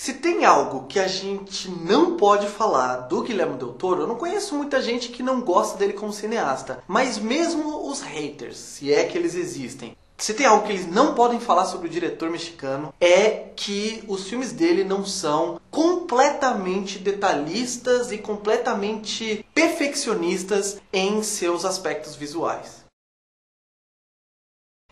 Se tem algo que a gente não pode falar do Guilherme Del Toro, eu não conheço muita gente que não gosta dele como cineasta, mas mesmo os haters, se é que eles existem, se tem algo que eles não podem falar sobre o diretor mexicano, é que os filmes dele não são completamente detalhistas e completamente perfeccionistas em seus aspectos visuais.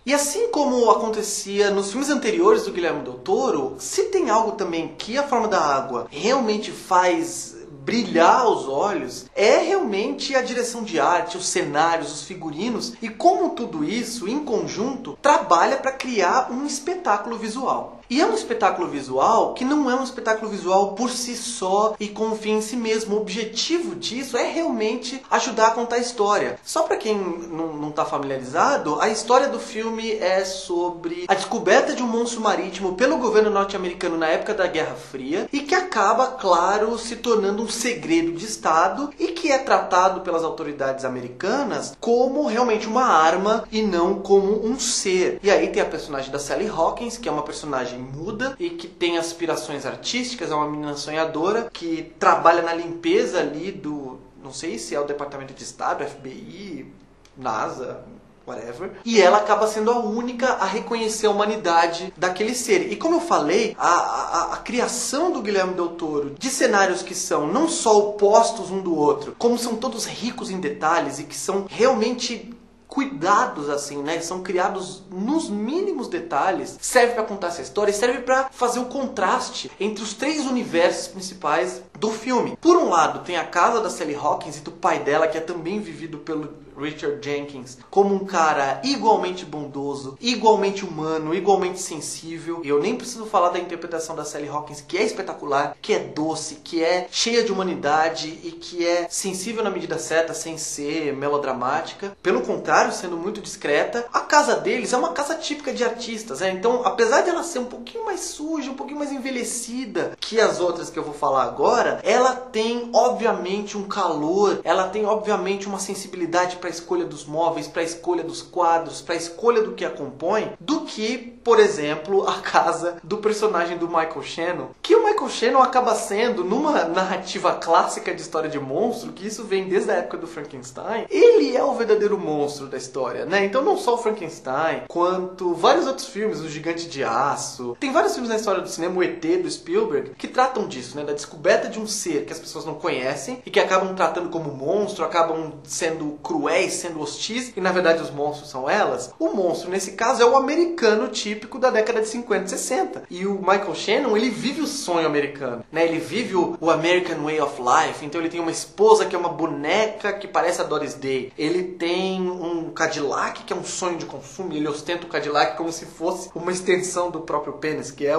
E assim como acontecia nos filmes anteriores do Guilherme Del Toro, se tem algo também que A Forma da Água realmente faz brilhar os olhos, é realmente a direção de arte, os cenários, os figurinos e como tudo isso, em conjunto, trabalha para criar um espetáculo visual. E é um espetáculo visual que não é um espetáculo visual por si só e com um fim em si mesmo. O objetivo disso é realmente ajudar a contar a história. Só para quem não está familiarizado, a história do filme é sobre a descoberta de um monstro marítimo pelo governo norte-americano na época da Guerra Fria e que acaba, claro, se tornando um segredo de Estado e que é tratado pelas autoridades americanas como realmente uma arma e não como um ser. E aí tem a personagem da Sally Hawkins, que é uma personagem muda e que tem aspirações artísticas, é uma menina sonhadora que trabalha na limpeza ali do, não sei se é o Departamento de Estado, FBI, NASA, whatever. E ela acaba sendo a única a reconhecer a humanidade daquele ser. E como eu falei, a criação do Guilherme Del Toro de cenários que são não só opostos um do outro, como são todos ricos em detalhes e que são realmente cuidados assim, né? São criados nos mínimos detalhes. Serve para contar essa história e serve para fazer o contraste entre os três universos principais do filme. Por um lado, tem a casa da Sally Hawkins e do pai dela, que é também vivido pelo Richard Jenkins, como um cara igualmente bondoso, igualmente humano, igualmente sensível. E eu nem preciso falar da interpretação da Sally Hawkins, que é espetacular, que é doce, que é cheia de humanidade e que é sensível na medida certa, sem ser melodramática. Pelo contrário, sendo muito discreta. A casa deles é uma casa típica de artistas, né? Então, apesar de ela ser um pouquinho mais suja, um pouquinho mais envelhecida que as outras que eu vou falar agora, ela tem, obviamente, um calor, ela tem, obviamente, uma sensibilidade para a escolha dos móveis, para a escolha dos quadros, para a escolha do que a compõe, do que, por exemplo, a casa do personagem do Michael Shannon, que o Michael Shannon acaba sendo, numa narrativa clássica de história de monstro, que isso vem desde a época do Frankenstein, ele é o verdadeiro monstro da história, né? Então não só o Frankenstein, quanto vários outros filmes, O Gigante de Aço, tem vários filmes na história do cinema, o ET do Spielberg, que tratam disso, né? Da descoberta de um ser que as pessoas não conhecem e que acabam tratando como monstro, acabam sendo cruéis, sendo hostis, e na verdade os monstros são elas. O monstro, nesse caso, é o americano típico da década de 50 e 60. E o Michael Shannon, ele vive o sonho americano, né? Ele vive o American Way of Life. Então ele tem uma esposa que é uma boneca que parece a Doris Day. Ele tem um Cadillac, que é um sonho de consumo, e ele ostenta o Cadillac como se fosse uma extensão do próprio pênis, que é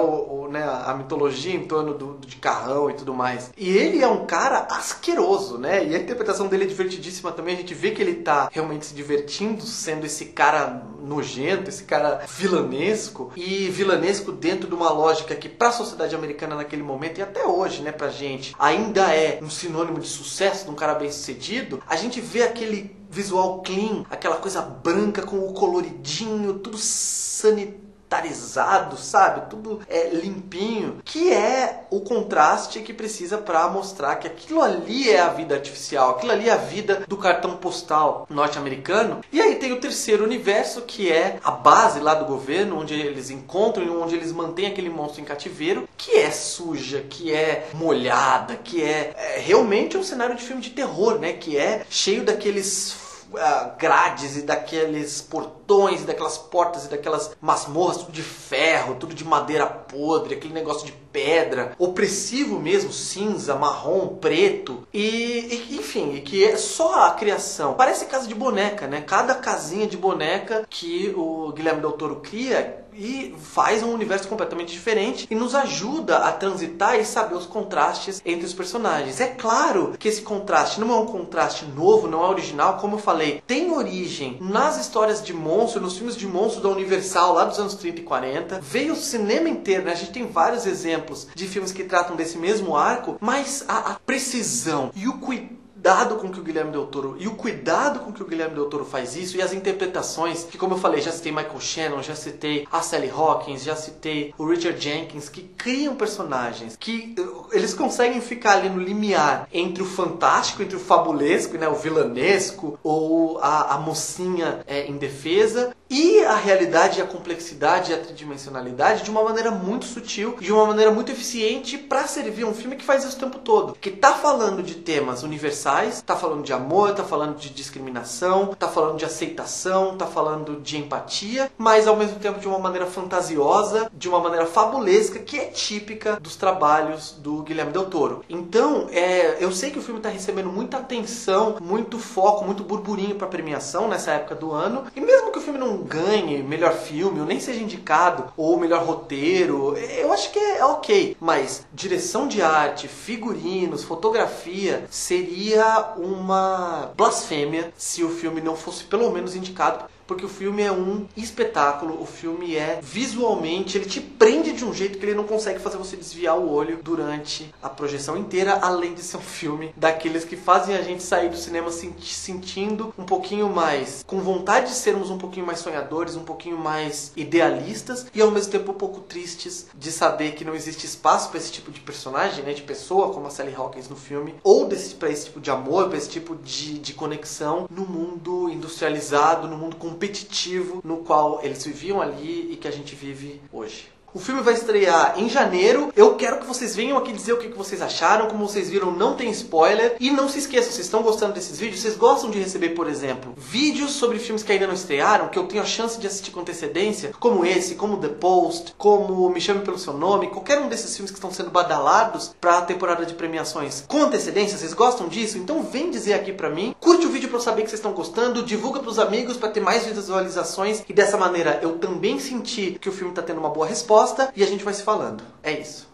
né, a mitologia em torno de carrão e tudo mais. E ele é um cara asqueroso, né? E a interpretação dele é divertidíssima também. A gente vê que ele tá realmente se divertindo, sendo esse cara nojento, esse cara vilanesco, e vilanesco dentro de uma lógica que para a sociedade americana naquele momento, e até hoje, né, pra gente, ainda é um sinônimo de sucesso, de um cara bem sucedido. A gente vê aquele visual clean, aquela coisa branca com o coloridinho, tudo sanitarizado, sabe? Tudo limpinho, que é o contraste que precisa para mostrar que aquilo ali é a vida artificial, aquilo ali é a vida do cartão postal norte-americano. E aí tem o terceiro universo, que é a base lá do governo, onde eles encontram e onde eles mantêm aquele monstro em cativeiro, que é suja, que é molhada, que é realmente um cenário de filme de terror, né? Que é cheio daqueles grades e daqueles portões, e daquelas portas e daquelas masmorras, tudo de ferro, tudo de madeira podre, aquele negócio de pedra, opressivo mesmo, cinza, marrom, preto, enfim, e que é só a criação. Parece casa de boneca, né? Cada casinha de boneca que o Guilherme Del Toro cria e faz um universo completamente diferente e nos ajuda a transitar e saber os contrastes entre os personagens. É claro que esse contraste não é um contraste novo, não é original, como eu falei, tem origem nas histórias de monstro, nos filmes de monstro da Universal lá dos anos 30 e 40, veio o cinema inteiro, né? A gente tem vários exemplos de filmes que tratam desse mesmo arco, mas a precisão e o cuidado cuidado com que o Guilherme Del Toro faz isso, e as interpretações, que como eu falei, já citei Michael Shannon, já citei a Sally Hawkins, já citei o Richard Jenkins, que criam personagens, que eles conseguem ficar ali no limiar entre o fantástico, entre o fabulesco, né, o vilanesco, ou a mocinha indefesa, e a realidade, a complexidade e a tridimensionalidade de uma maneira muito sutil, de uma maneira muito eficiente para servir um filme que faz isso o tempo todo. Que tá falando de temas universais, tá falando de amor, tá falando de discriminação, tá falando de aceitação, tá falando de empatia, mas ao mesmo tempo de uma maneira fantasiosa, de uma maneira fabulesca, que é típica dos trabalhos do Guilherme Del Toro. Então, eu sei que o filme tá recebendo muita atenção, muito foco, muito burburinho para premiação nessa época do ano, e mesmo que o filme não ganhe melhor filme, ou nem seja indicado, ou melhor roteiro, eu acho que é ok. Mas direção de arte, figurinos, fotografia, seria uma blasfêmia se o filme não fosse pelo menos indicado, porque o filme é um espetáculo, o filme é visualmente, ele te prende de um jeito que ele não consegue fazer você desviar o olho durante a projeção inteira, além de ser um filme daqueles que fazem a gente sair do cinema sentindo um pouquinho mais, com vontade de sermos um pouquinho mais sonhadores, um pouquinho mais idealistas, e ao mesmo tempo um pouco tristes de saber que não existe espaço para esse tipo de personagem, né, de pessoa como a Sally Hawkins no filme, ou para esse tipo de amor, para esse tipo de conexão no mundo industrializado, no mundo competitivo no qual eles viviam ali e que a gente vive hoje. O filme vai estrear em janeiro. Eu quero que vocês venham aqui dizer o que vocês acharam. Como vocês viram, não tem spoiler. E não se esqueçam, vocês estão gostando desses vídeos? Vocês gostam de receber, por exemplo, vídeos sobre filmes que ainda não estrearam, que eu tenho a chance de assistir com antecedência? Como esse, como The Post, como Me Chame Pelo Seu Nome, qualquer um desses filmes que estão sendo badalados para a temporada de premiações com antecedência. Vocês gostam disso? Então vem dizer aqui pra mim. Curte o vídeo pra eu saber que vocês estão gostando. Divulga pros amigos pra ter mais visualizações. E dessa maneira eu também senti que o filme tá tendo uma boa resposta. E a gente vai se falando. É isso.